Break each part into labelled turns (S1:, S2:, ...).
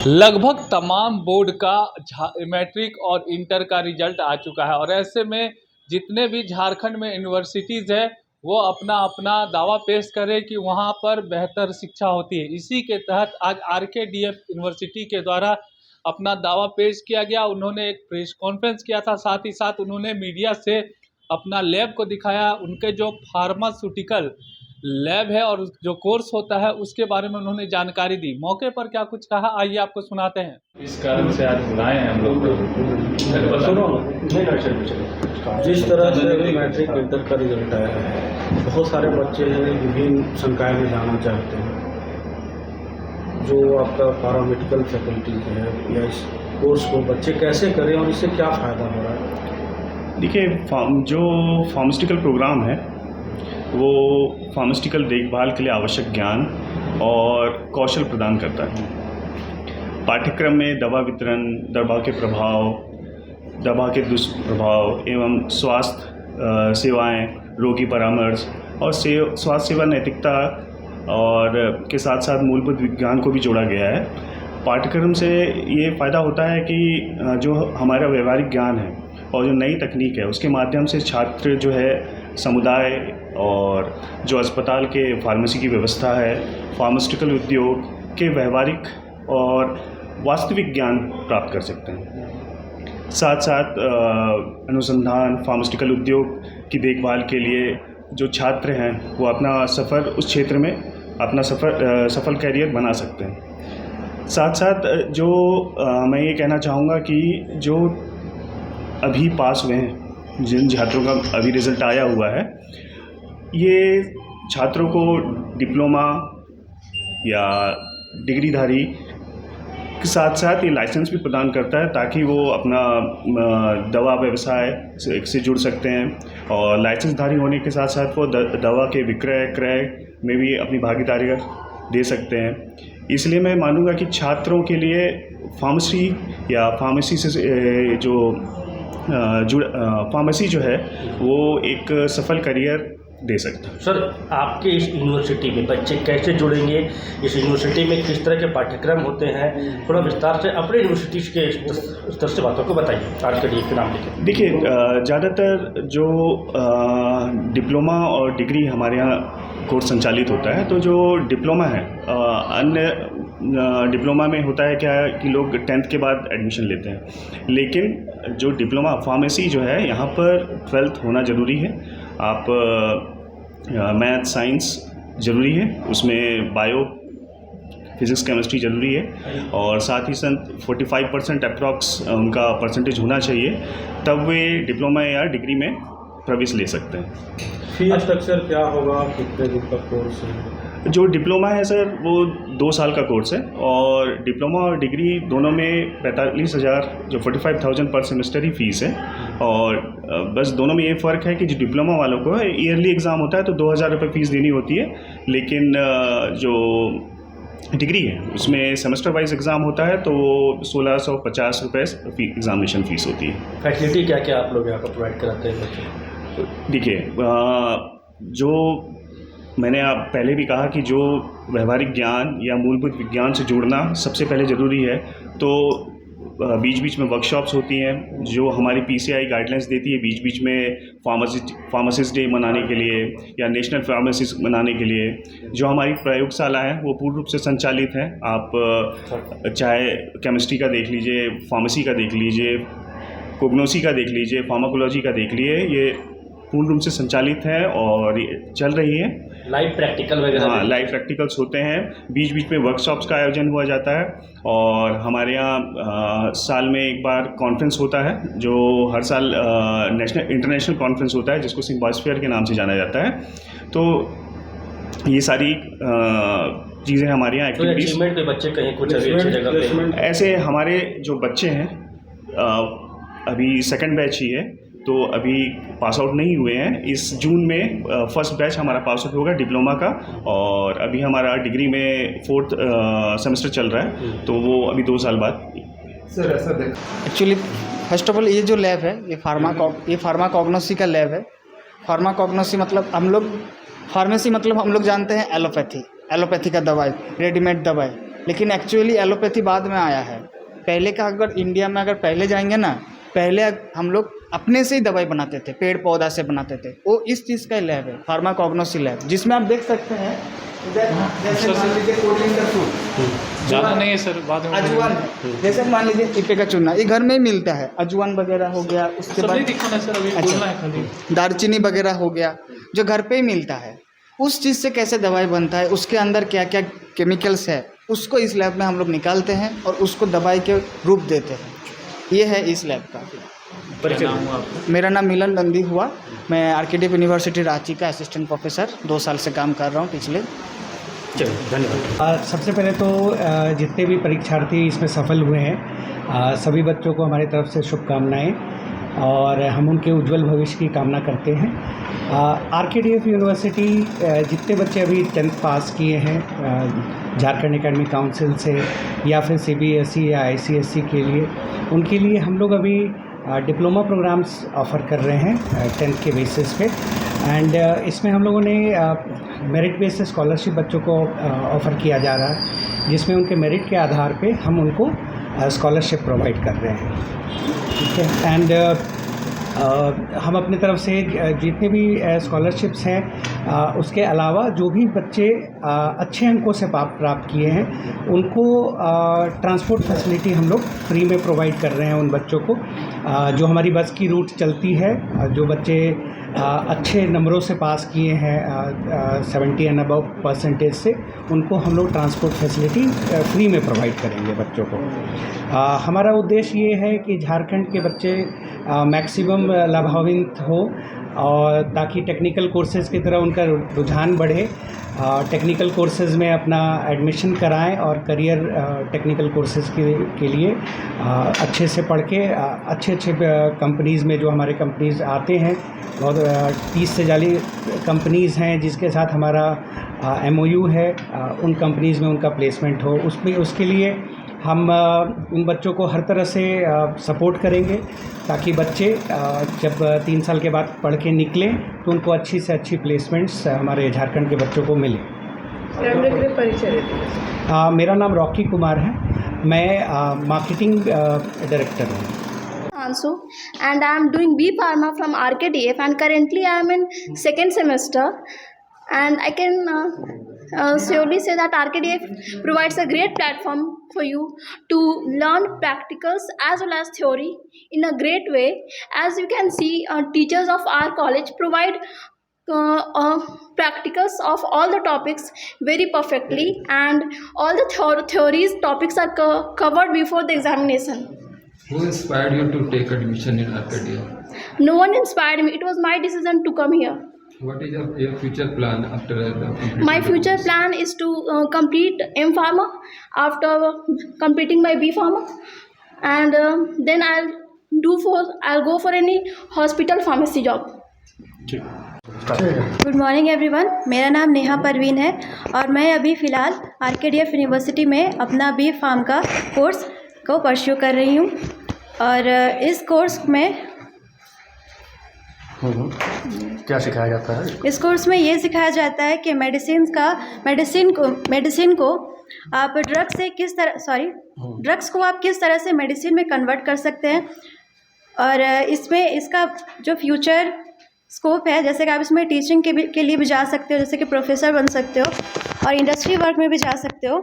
S1: लगभग तमाम बोर्ड का मैट्रिक और इंटर का रिजल्ट आ चुका है और ऐसे में जितने भी झारखंड में यूनिवर्सिटीज़ है वो अपना अपना दावा पेश करें कि वहाँ पर बेहतर शिक्षा होती है। इसी के तहत आज RKDF यूनिवर्सिटी के द्वारा अपना दावा पेश किया गया। उन्होंने एक प्रेस कॉन्फ्रेंस किया था, साथ ही साथ उन्होंने मीडिया से अपना लैब को दिखाया। उनके जो फार्मास्यूटिकल लैब है और जो कोर्स होता है उसके बारे में उन्होंने जानकारी दी। मौके पर क्या कुछ कहा, आइए आपको सुनाते हैं। इस कारण से आज बुलाए हैं हम लोग।
S2: जिस तरह से मैट्रिक इंटर का रिजल्ट आया है, बहुत सारे बच्चे हैं विभिन्न संकाय में जाना चाहते हैं। जो आपका पैरामेडिकल फैकल्टीज है या इस कोर्स को बच्चे कैसे करें और इससे क्या फ़ायदा हो रहा है?
S3: देखिए, जो फार्मास्यूटिकल प्रोग्राम है वो फार्मास्यूटिकल देखभाल के लिए आवश्यक ज्ञान और कौशल प्रदान करता है। पाठ्यक्रम में दवा वितरण, दवा के प्रभाव, दवा के दुष्प्रभाव एवं स्वास्थ्य सेवाएं, रोगी परामर्श और स्वास्थ्य सेवा नैतिकता और के साथ साथ मूलभूत विज्ञान को भी जोड़ा गया है। पाठ्यक्रम से ये फ़ायदा होता है कि जो हमारा व्यवहारिक ज्ञान है और जो नई तकनीक है उसके माध्यम से छात्र जो है समुदाय और जो अस्पताल के फार्मेसी की व्यवस्था है, फार्मास्यूटिकल उद्योग के व्यवहारिक और वास्तविक ज्ञान प्राप्त कर सकते हैं। साथ साथ अनुसंधान, फार्मास्यूटिकल उद्योग की देखभाल के लिए जो छात्र हैं वो अपना सफ़र उस क्षेत्र में अपना सफल कैरियर बना सकते हैं। साथ साथ जो मैं ये कहना चाहूँगा कि जो अभी पास हुए हैं, जिन छात्रों का अभी रिज़ल्ट आया हुआ है, ये छात्रों को डिप्लोमा या डिग्रीधारी के साथ साथ ये लाइसेंस भी प्रदान करता है ताकि वो अपना दवा व्यवसाय से जुड़ सकते हैं और लाइसेंसधारी होने के साथ साथ वो दवा के विक्रय क्रय में भी अपनी भागीदारी दे सकते हैं। इसलिए मैं मानूंगा कि छात्रों के लिए फार्मेसी या फार्मेसी से जो फार्मेसी जो है वो एक सफल करियर दे सकता है।
S2: सर, आपके इस यूनिवर्सिटी में बच्चे कैसे जुड़ेंगे? इस यूनिवर्सिटी में किस तरह के पाठ्यक्रम होते हैं? थोड़ा विस्तार से अपने यूनिवर्सिटी के स्तर से बातों को बताइए। RKDF के नाम लेके
S3: देखिए, ज़्यादातर जो डिप्लोमा और डिग्री हमारे यहाँ कोर्स संचालित होता है, तो जो डिप्लोमा है, अन्य डिप्लोमा में होता है क्या कि लोग 10th के बाद एडमिशन लेते हैं, लेकिन जो डिप्लोमा फार्मेसी जो है यहाँ पर 12th होना ज़रूरी है। आप मैथ साइंस ज़रूरी है, उसमें बायो फिज़िक्स केमिस्ट्री ज़रूरी है और साथ ही साथ 45% अप्रॉक्स उनका परसेंटेज होना चाहिए, तब वे डिप्लोमा या डिग्री में प्रवेश ले सकते हैं।
S2: फीस स्ट्रक्चर क्या होगा? कितने दिन का कोर्स है?
S3: जो डिप्लोमा है सर वो 2 साल का कोर्स है और डिप्लोमा और डिग्री दोनों में 45,000 जो 45,000 पर सेमेस्टर ही फीस है। और बस दोनों में ये फ़र्क है कि जो डिप्लोमा वालों को है ईयरली एग्ज़ाम होता है तो 2,000 रुपये फ़ीस देनी होती है, लेकिन जो डिग्री है उसमें सेमेस्टर वाइज एग्ज़ाम होता है तो 1,650 रुपये एग्ज़ामिनेशन फ़ीस होती है।
S2: फैसिलिटी क्या क्या आप लोग यहाँ पर प्रोवाइड कराते हैं?
S3: देखिए, जो मैंने आप पहले भी कहा कि जो व्यवहारिक ज्ञान या मूलभूत विज्ञान से जुड़ना सबसे पहले ज़रूरी है, तो बीच बीच में वर्कशॉप्स होती हैं जो हमारी PCI गाइडलाइंस देती है। बीच बीच में फार्मासिस्ट डे मनाने के लिए या नेशनल फार्मासिस्ट मनाने के लिए जो हमारी प्रयोगशाला है वो पूर्ण रूप से संचालित है। आप चाहे केमिस्ट्री का देख लीजिए, फार्मेसी का देख लीजिए, कोग्नोसी का देख लीजिए, फार्माकोलॉजी का देख लीजिए, ये पूर्ण रूप से संचालित है और चल रही है।
S2: लाइव प्रैक्टिकल वगैरह?
S3: हाँ, लाइव प्रैक्टिकल्स होते हैं। बीच बीच में वर्कशॉप्स का आयोजन हुआ जाता है और हमारे यहाँ साल में एक बार कॉन्फ्रेंस होता है जो हर साल इंटरनेशनल कॉन्फ्रेंस होता है जिसको सिम्पोजियम के नाम से जाना जाता है। तो ये सारी चीज़ें हमारे यहाँ एक्टिविटीज
S2: पे बच्चे कहीं कुछ अच्छी जगह पे
S3: ऐसे हमारे जो बच्चे हैं अभी सेकंड बैच ही है, तो अभी पास आउट नहीं हुए हैं। इस जून में फर्स्ट बैच हमारा पास आउट होगा डिप्लोमा का और अभी हमारा डिग्री में 4th सेमेस्टर चल रहा है, तो वो अभी 2 साल बाद।
S4: सर ऐसा देख एक्चुअली फर्स्ट ऑफ ऑल ये जो लैब है ये फार्माकोग्नोसी का लैब है। फार्माकोग्नोसी मतलब हम लोग फार्मेसी मतलब हम लोग जानते हैं एलोपैथी का दवाई, रेडीमेड दवाई। लेकिन एक्चुअली एलोपैथी बाद में आया है। पहले का अगर इंडिया में अगर पहले जाएंगे ना, पहले हम लोग अपने से ही दवाई बनाते थे, पेड़ पौधा से बनाते थे। वो इस चीज़ का लैब है, फार्माकोग्नोसी लैब, जिसमें आप देख सकते हैं इधर जैसे मान लीजिए कोरिएंडर फूल
S1: ज़्यादा नहीं है सर, बाद में
S4: अजवान, जैसे मान लीजिए इपे का चूना, ये घर में ही मिलता है, अजवान वगैरह हो गया। उसके बाद
S1: दिखाना सर, अभी बोलना है खाली।
S4: दालचीनी वगैरह हो गया, जो घर पे ही मिलता है। उस चीज़ से कैसे दवाई बनता है, उसके अंदर क्या क्या केमिकल्स है, उसको इस लैब में हम लोग निकालते हैं और उसको दवाई के रूप देते हैं। ये है इस लैब का। मेरा नाम मिलन नंदी हुआ। मैं आरकेडीएफ यूनिवर्सिटी रांची का असिस्टेंट प्रोफेसर 2 साल से काम कर रहा हूँ पिछले।
S2: चलिए, धन्यवाद।
S5: सबसे पहले तो जितने भी परीक्षार्थी इसमें सफल हुए हैं, सभी बच्चों को हमारी तरफ से शुभकामनाएं और हम उनके उज्जवल भविष्य की कामना करते हैं। आरकेडीएफ यूनिवर्सिटी जितने बच्चे अभी 10th पास किए हैं झारखंड एकेडमिक काउंसिल से या फिर सीबीएसई या आईसीएसई के लिए, उनके लिए हम लोग अभी डिप्लोमा प्रोग्राम्स ऑफ़र कर रहे हैं 10th के बेसिस पे। एंड इसमें हम लोगों ने मेरिट बेस्ड स्कॉलरशिप बच्चों को ऑफ़र किया जा रहा है, जिसमें उनके मेरिट के आधार पे हम उनको स्कॉलरशिप प्रोवाइड कर रहे हैं। ठीक है। एंड हम अपनी तरफ से जितने भी स्कॉलरशिप्स हैं, उसके अलावा जो भी बच्चे अच्छे अंकों से प्राप्त किए हैं, उनको ट्रांसपोर्ट फैसिलिटी हम लोग फ्री में प्रोवाइड कर रहे हैं उन बच्चों को। जो हमारी बस की रूट चलती है, जो बच्चे अच्छे नंबरों से पास किए हैं 70 एंड अबव परसेंटेज से, उनको हम लोग ट्रांसपोर्ट फैसिलिटी फ्री में प्रोवाइड करेंगे बच्चों को। हमारा उद्देश्य ये है कि झारखंड के बच्चे मैक्सिमम लाभान्वित हो और ताकि टेक्निकल कोर्सेज़ की तरफ उनका रुझान बढ़े, टेक्निकल कोर्सेज़ में अपना एडमिशन कराएं और करियर टेक्निकल कोर्सेज़ के लिए अच्छे से पढ़ के अच्छे कंपनीज़ में, जो हमारे कंपनीज़ आते हैं, बहुत 30 से ज़्यादा कंपनीज़ हैं जिसके साथ हमारा MOU है, उन कंपनीज़ में उनका प्लेसमेंट हो। उसके लिए हम उन बच्चों को हर तरह से सपोर्ट करेंगे ताकि बच्चे जब 3 साल के बाद पढ़ के निकलें तो उनको अच्छी से अच्छी प्लेसमेंट्स हमारे झारखंड के बच्चों को मिले। मेरा नाम रॉकी कुमार है, मैं मार्केटिंग डायरेक्टर हूँ।
S6: Ansu, and I am doing B Pharma from RKDF, and currently I am in 2nd semester, and I can surely say that RKDF provides a great platform for you to learn practicals as well as theory in a great way. As you can see, teachers of our college provide practicals of all the topics very perfectly, and all the theories topics are covered before the examination.
S7: Who inspired you to take admission in RKDF?
S6: No one inspired me. It was my decision to come here.
S7: What is your future plan after the completion?
S6: My future plan is to complete M Pharma after completing my B Pharma, and then I'll go for any hospital pharmacy job.
S8: Good morning everyone, मेरा नाम नेहा परवीन है और मैं अभी फ़िलहाल RKDF university में अपना B farm का कोर्स को परस्यू कर रही हूँ। और इस कोर्स में
S2: क्या सिखाया जाता है?
S8: इस कोर्स में ये सिखाया जाता है कि मेडिसिन को आप ड्रग्स को आप किस तरह से मेडिसिन में कन्वर्ट कर सकते हैं, और इसमें इसका जो फ्यूचर स्कोप है, जैसे कि आप इसमें टीचिंग के लिए भी जा सकते हो, जैसे कि प्रोफेसर बन सकते हो और इंडस्ट्री वर्क में भी जा सकते हो।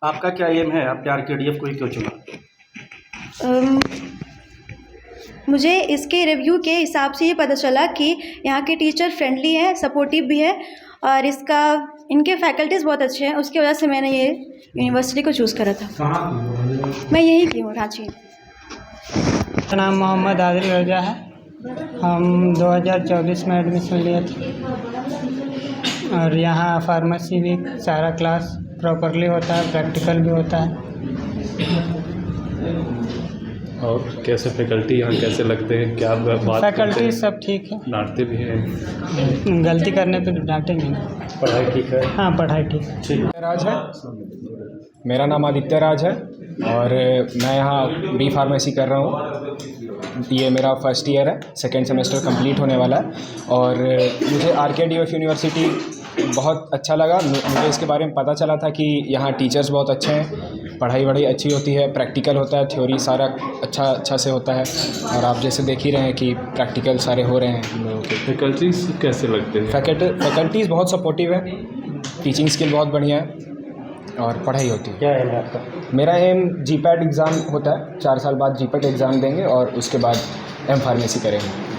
S2: आपका क्या एम है? आपने आरकेडीएफ को ही क्यों चुना?
S8: मुझे इसके रिव्यू के हिसाब से ये पता चला कि यहाँ के टीचर फ्रेंडली हैं, सपोर्टिव भी है और इनके फैकल्टीज़ बहुत अच्छे हैं। उसकी वजह से मैंने ये यूनिवर्सिटी को चूज़ करा था। मैं यहीं की हूँ, रांची।
S9: मेरा नाम मोहम्मद आदिल रजा है। हम 2024 में एडमिशन लिए थे और यहाँ फार्मेसी भी सारा क्लास प्रॉपरली होता है, प्रैक्टिकल भी होता है।
S10: और कैसे फैकल्टी यहाँ कैसे लगते हैं? क्या बात
S9: फैकल्टी सब ठीक है,
S10: डांटते भी हैं?
S9: गलती करने पे डांटेंगे।
S10: पढ़ाई ठीक है?
S9: हाँ, पढ़ाई ठीक है।
S11: राज है, मेरा नाम आदित्य राज है और मैं यहाँ बी फार्मेसी कर रहा हूँ। ये मेरा फर्स्ट ईयर है, 2nd सेमेस्टर कंप्लीट होने वाला है और मुझे आरकेडीएफ यूनिवर्सिटी बहुत अच्छा लगा। मुझे इसके बारे में पता चला था कि यहाँ टीचर्स बहुत अच्छे हैं, पढ़ाई वढ़ाई अच्छी होती है, प्रैक्टिकल होता है, थ्योरी सारा अच्छा से होता है। और आप जैसे देख ही रहे हैं कि प्रैक्टिकल सारे हो रहे हैं हम लोगों के।
S10: फैकल्टीज़ कैसे लगते हैं?
S11: फैकल्टीज़ बहुत सपोर्टिव है, टीचिंग स्किल बहुत बढ़िया है और पढ़ाई होती है।
S5: क्या है आपका?
S11: मेरा एम GPAT एग्ज़ाम होता है, 4 साल बाद GPAT एग्ज़ाम देंगे और उसके बाद M फार्मेसी करेंगे।